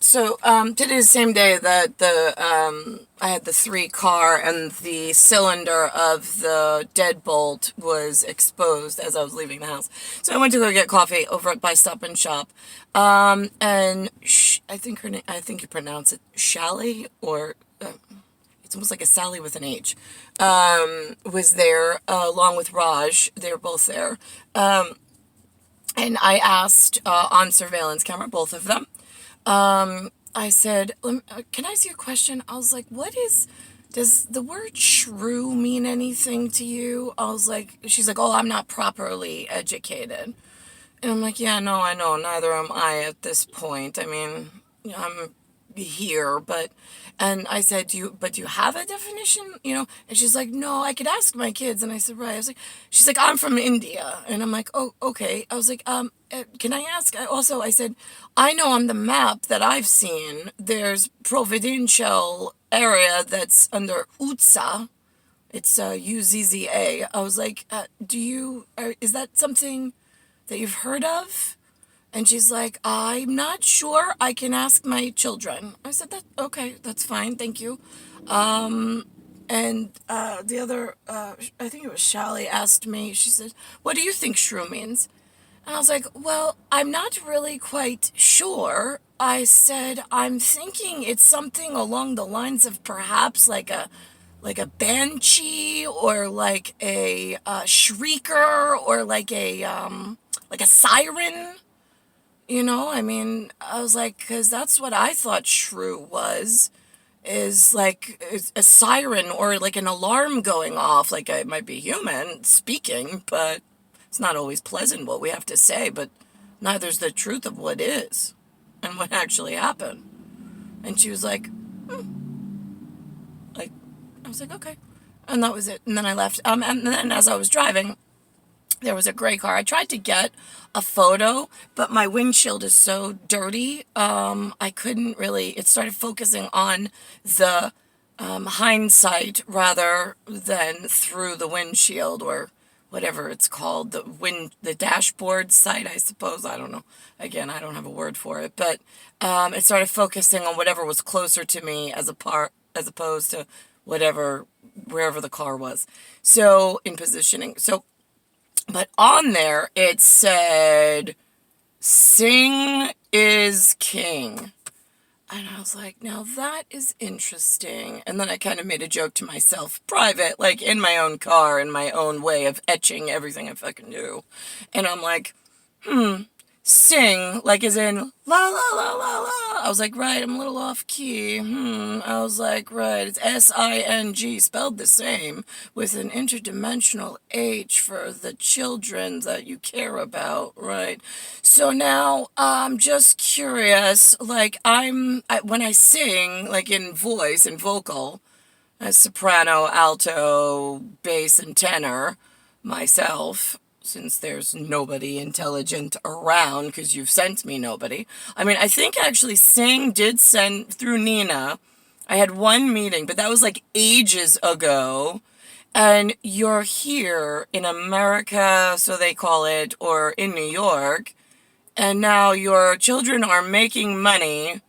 So today is the same day that I had the 3 car and the cylinder of the deadbolt was exposed as I was leaving the house. So I went to go get coffee over by Stop and Shop, and I think her name, I think you pronounce it Shally, or it's almost like a Sally with an H. Was there along with Raj. They were both there, and I asked on surveillance camera, both of them. I said, can I ask you a question? I was like, does the word shrew mean anything to you? I was like, she's like, oh, I'm not properly educated. And I'm like, yeah, no, I know, neither am I at this point. I mean, I'm here, and I said, do you have a definition? And she's like, no, I could ask my kids. And I said, right. I was like, she's like, I'm from India. And I'm like, oh, okay. I was like, can I ask? I said, I know on the map that I've seen, there's Providential area that's under Uzza. It's Uzza. I was like, is that something that you've heard of? And she's like, I'm not sure. I can ask my children. I said, okay, that's fine. Thank you. And the other, I think it was Shally, asked me, she said, what do you think shrew means? And I was like, well, I'm not really quite sure. I said, I'm thinking it's something along the lines of perhaps like a banshee, or like a shrieker, or like a siren. I mean, I was like, because that's what I thought shrew is like a siren, or like an alarm going off. Like it might be human speaking, but it's not always pleasant what we have to say, but neither's the truth of what is and what actually happened. And she was like, I was like, okay. And that was it. And then I left. And then as I was driving, there was a gray car. I tried to get a photo, but my windshield is so dirty. I couldn't really, it started focusing on the hindsight rather than through the windshield, or whatever it's called, the dashboard sight, I suppose. I don't know. Again, I don't have a word for it, but it started focusing on whatever was closer to me as opposed to wherever the car was. So in positioning. But on there, it said, Sing is king. And I was like, now that is interesting. And then I kind of made a joke to myself, private, like in my own car, in my own way of etching everything I fucking do. And I'm like, sing, like as in la la la la la. I was like, right, I'm a little off key. I was like, right, it's SING, spelled the same, with an interdimensional H for the children that you care about, right? So now I'm just curious, like when I sing, like in voice and vocal, as soprano, alto, bass, and tenor, myself, since there's nobody intelligent around, because you've sent me nobody. I mean, I think actually Sing did send through Nina. I had one meeting, but that was like ages ago. And you're here in America, so they call it, or in New York, and now your children are making money,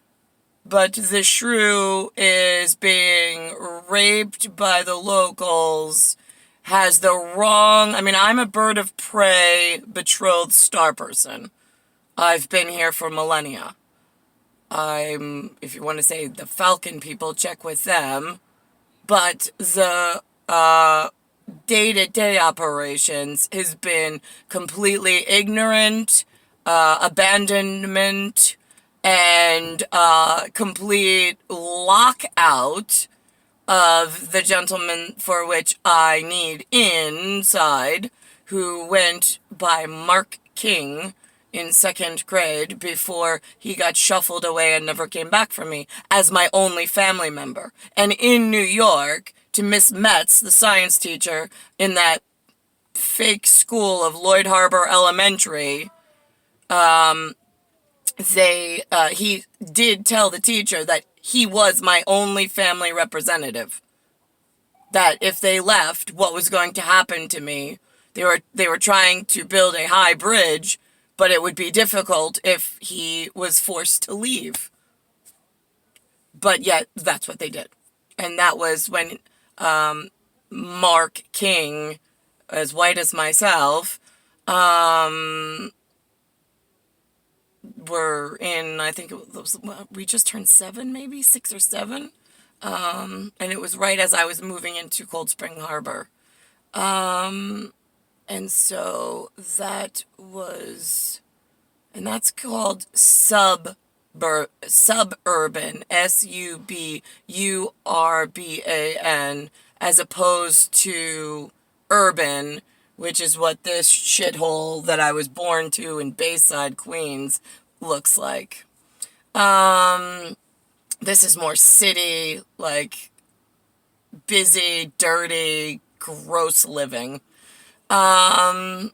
but the shrew is being raped by the locals, has the wrong, I mean, I'm a bird of prey, betrothed star person. I've been here for millennia. If you want to say the Falcon people, check with them. But the day-to-day operations has been completely ignorant, abandonment, and complete lockout of the gentleman for which I need inside, who went by Mark King in second grade before he got shuffled away and never came back for me as my only family member. And in New York, to Miss Metz, the science teacher in that fake school of Lloyd Harbor Elementary, he did tell the teacher that he was my only family representative. That if they left, what was going to happen to me? They were trying to build a high bridge, but it would be difficult if he was forced to leave. But yet, that's what they did. And that was when Mark King, as white as myself, were in, I think it was, we just turned 7, maybe 6 or 7. And it was right as I was moving into Cold Spring Harbor. And so that was, and that's called suburban, SUBURBAN, as opposed to urban, which is what this shithole that I was born to in Bayside, Queens, looks like. This is more city, like busy, dirty, gross living. Alright,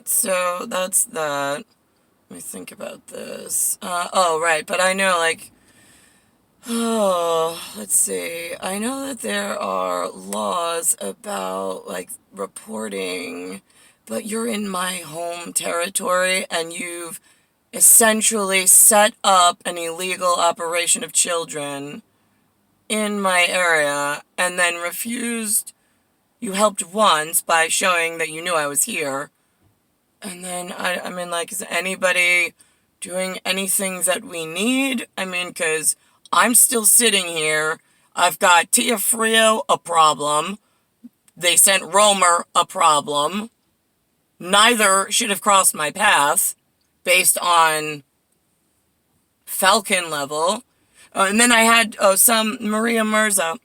so that's that. Let me think about this. Oh, right, but I know, like, let's see. I know that there are laws about, like, reporting, but you're in my home territory, and you've essentially set up an illegal operation of children in my area, and then refused. You helped once by showing that you knew I was here. And then, I mean, like, is anybody doing anything that we need? I mean, because I'm still sitting here. I've got Tia Frio, a problem. They sent Romer, a problem. Neither should have crossed my path based on Falcon level. And then I had some Maria Mirza.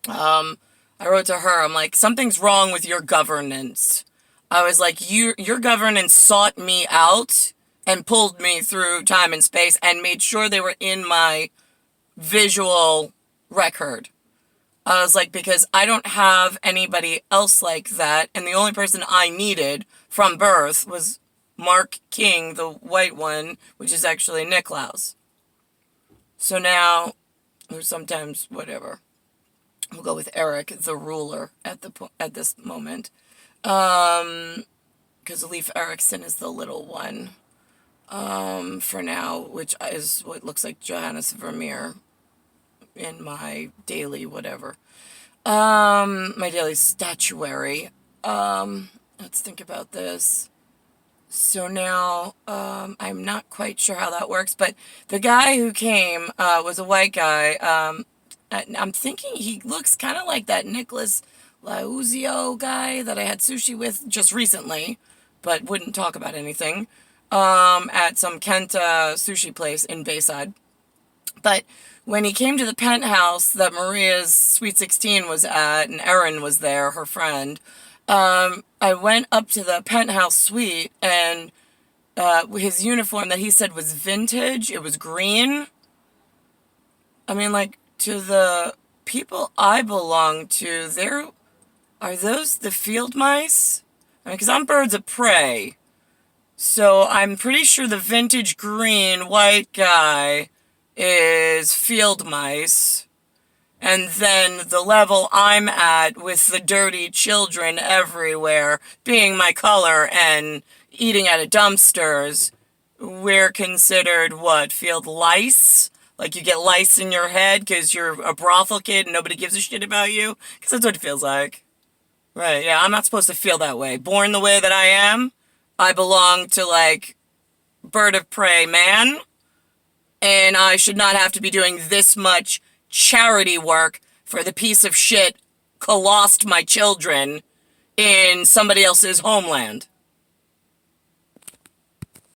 I wrote to her, I'm like, something's wrong with your governance. I was like, your governance sought me out and pulled me through time and space and made sure they were in my visual record. I was like, because I don't have anybody else like that, and the only person I needed from birth was Mark King, the white one, which is actually Niklaus. So now, or sometimes, whatever. We'll go with Eric, the ruler, at this moment. Because Leif Erikson is the little one, for now, which is what looks like Johannes Vermeer in my daily whatever. My daily statuary. Let's think about this. So now, I'm not quite sure how that works, but the guy who came, was a white guy. I'm thinking he looks kind of like that Nicholas Lauzio guy that I had sushi with just recently, but wouldn't talk about anything, at some Kenta sushi place in Bayside. But when he came to the penthouse that Maria's Sweet 16 was at, and Erin was there, her friend, I went up to the penthouse suite, and his uniform that he said was vintage, it was green. I mean, like, to the people I belong to, are those the field mice? I mean, because I'm birds of prey. So I'm pretty sure the vintage green white guy is field mice. And then the level I'm at with the dirty children everywhere, being my color and eating out of dumpsters, we're considered what? Field lice? Like you get lice in your head because you're a brothel kid and nobody gives a shit about you? Because that's what it feels like. Right, yeah, I'm not supposed to feel that way. Born the way that I am, I belong to, like, bird of prey man, and I should not have to be doing this much charity work for the piece of shit lost my children in somebody else's homeland.